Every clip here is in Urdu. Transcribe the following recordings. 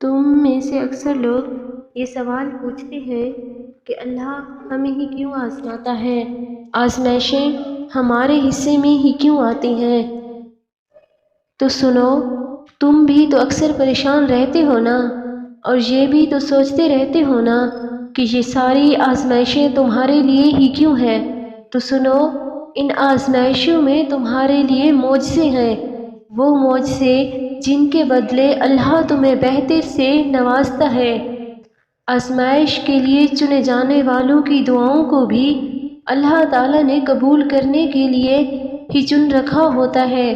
تم میں سے اکثر لوگ یہ سوال پوچھتے ہیں کہ اللہ ہمیں ہی کیوں آزماتا ہے، آزمائشیں ہمارے حصے میں ہی کیوں آتی ہیں؟ تو سنو، تم بھی تو اکثر پریشان رہتے ہو نا، اور یہ بھی تو سوچتے رہتے ہو نا کہ یہ ساری آزمائشیں تمہارے لیے ہی کیوں ہیں۔ تو سنو، ان آزمائشوں میں تمہارے لیے معجزے ہیں، وہ معجزے جن کے بدلے اللہ تمہیں بہتر سے نوازتا ہے۔ آزمائش کے لیے چنے جانے والوں کی دعاؤں کو بھی اللہ تعالیٰ نے قبول کرنے کے لیے ہی چن رکھا ہوتا ہے۔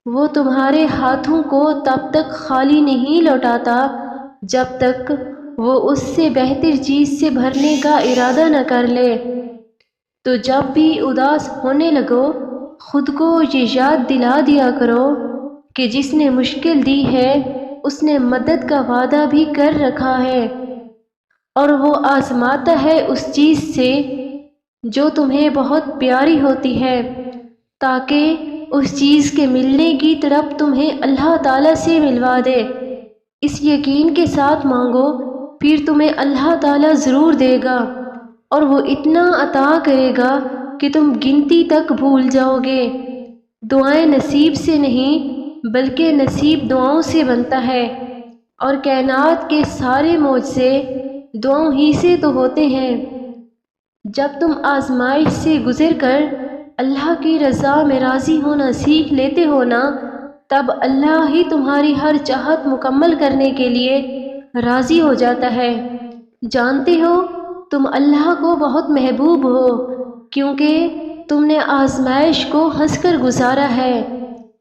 وہ تمہارے ہاتھوں کو تب تک خالی نہیں لوٹاتا جب تک وہ اس سے بہتر چیز سے بھرنے کا ارادہ نہ کر لے۔ تو جب بھی اداس ہونے لگو، خود کو یہ یاد دلا دیا کرو کہ جس نے مشکل دی ہے اس نے مدد کا وعدہ بھی کر رکھا ہے، اور وہ آزماتا ہے اس چیز سے جو تمہیں بہت پیاری ہوتی ہے، تاکہ اس چیز کے ملنے کی تڑپ تمہیں اللہ تعالیٰ سے ملوا دے۔ اس یقین کے ساتھ مانگو، پھر تمہیں اللہ تعالیٰ ضرور دے گا، اور وہ اتنا عطا کرے گا کہ تم گنتی تک بھول جاؤ گے۔ دعائیں نصیب سے نہیں بلکہ نصیب دعاؤں سے بنتا ہے، اور کائنات کے سارے معجزے دعاؤں ہی سے تو ہوتے ہیں۔ جب تم آزمائش سے گزر کر اللہ کی رضا میں راضی ہونا سیکھ لیتے ہو نا، تب اللہ ہی تمہاری ہر چاہت مکمل کرنے کے لیے راضی ہو جاتا ہے۔ جانتے ہو، تم اللہ کو بہت محبوب ہو، کیونکہ تم نے آزمائش کو ہنس کر گزارا ہے،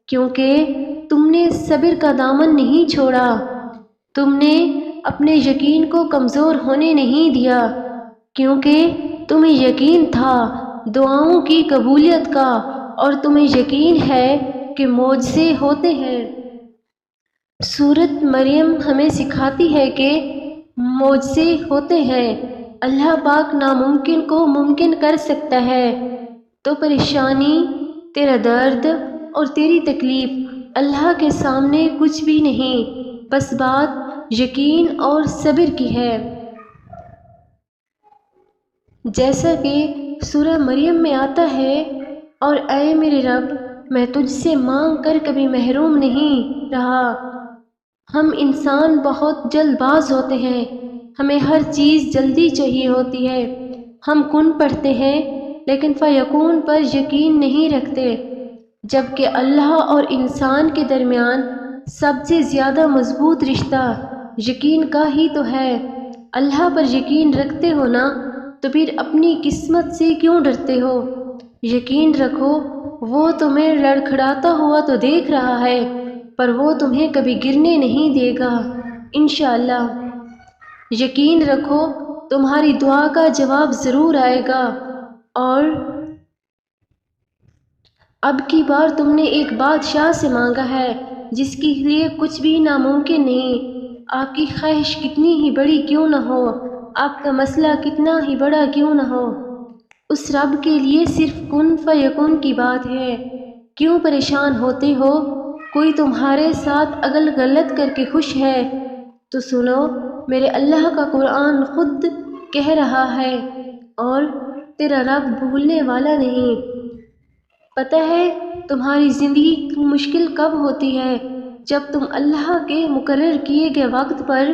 کیونکہ تم نے صبر کا دامن نہیں چھوڑا، تم نے اپنے یقین کو کمزور ہونے نہیں دیا، کیونکہ تمہیں یقین تھا دعاؤں کی قبولیت کا، اور تمہیں یقین ہے کہ معجزے ہوتے ہیں۔ سورۃ مریم ہمیں سکھاتی ہے کہ معجزے ہوتے ہیں، اللہ پاک ناممکن کو ممکن کر سکتا ہے۔ تو پریشانی، تیرا درد اور تیری تکلیف اللہ کے سامنے کچھ بھی نہیں، بس بات یقین اور صبر کی ہے۔ جیسا کہ سورہ مریم میں آتا ہے، اور اے میرے رب، میں تجھ سے مانگ کر کبھی محروم نہیں رہا۔ ہم انسان بہت جلد باز ہوتے ہیں، ہمیں ہر چیز جلدی چاہیے ہوتی ہے۔ ہم کن پڑھتے ہیں لیکن فیکون پر یقین نہیں رکھتے، جبکہ اللہ اور انسان کے درمیان سب سے زیادہ مضبوط رشتہ یقین کا ہی تو ہے۔ اللہ پر یقین رکھتے ہو نا، تو پھر اپنی قسمت سے کیوں ڈرتے ہو؟ یقین رکھو، وہ تمہیں لڑکھڑاتا ہوا تو دیکھ رہا ہے، پر وہ تمہیں کبھی گرنے نہیں دے گا، انشاءاللہ۔ یقین رکھو، تمہاری دعا کا جواب ضرور آئے گا، اور اب کی بار تم نے ایک بادشاہ سے مانگا ہے جس کے لیے کچھ بھی ناممکن نہیں۔ آپ کی خواہش کتنی ہی بڑی کیوں نہ ہو، آپ کا مسئلہ کتنا ہی بڑا کیوں نہ ہو، اس رب کے لیے صرف کن فیکن کی بات ہے۔ کیوں پریشان ہوتے ہو؟ کوئی تمہارے ساتھ اگل غلط کر کے خوش ہے؟ تو سنو، میرے اللہ کا قرآن خود کہہ رہا ہے، اور تیرا رب بھولنے والا نہیں۔ پتہ ہے تمہاری زندگی مشکل کب ہوتی ہے؟ جب تم اللہ کے مقرر کیے گئے وقت پر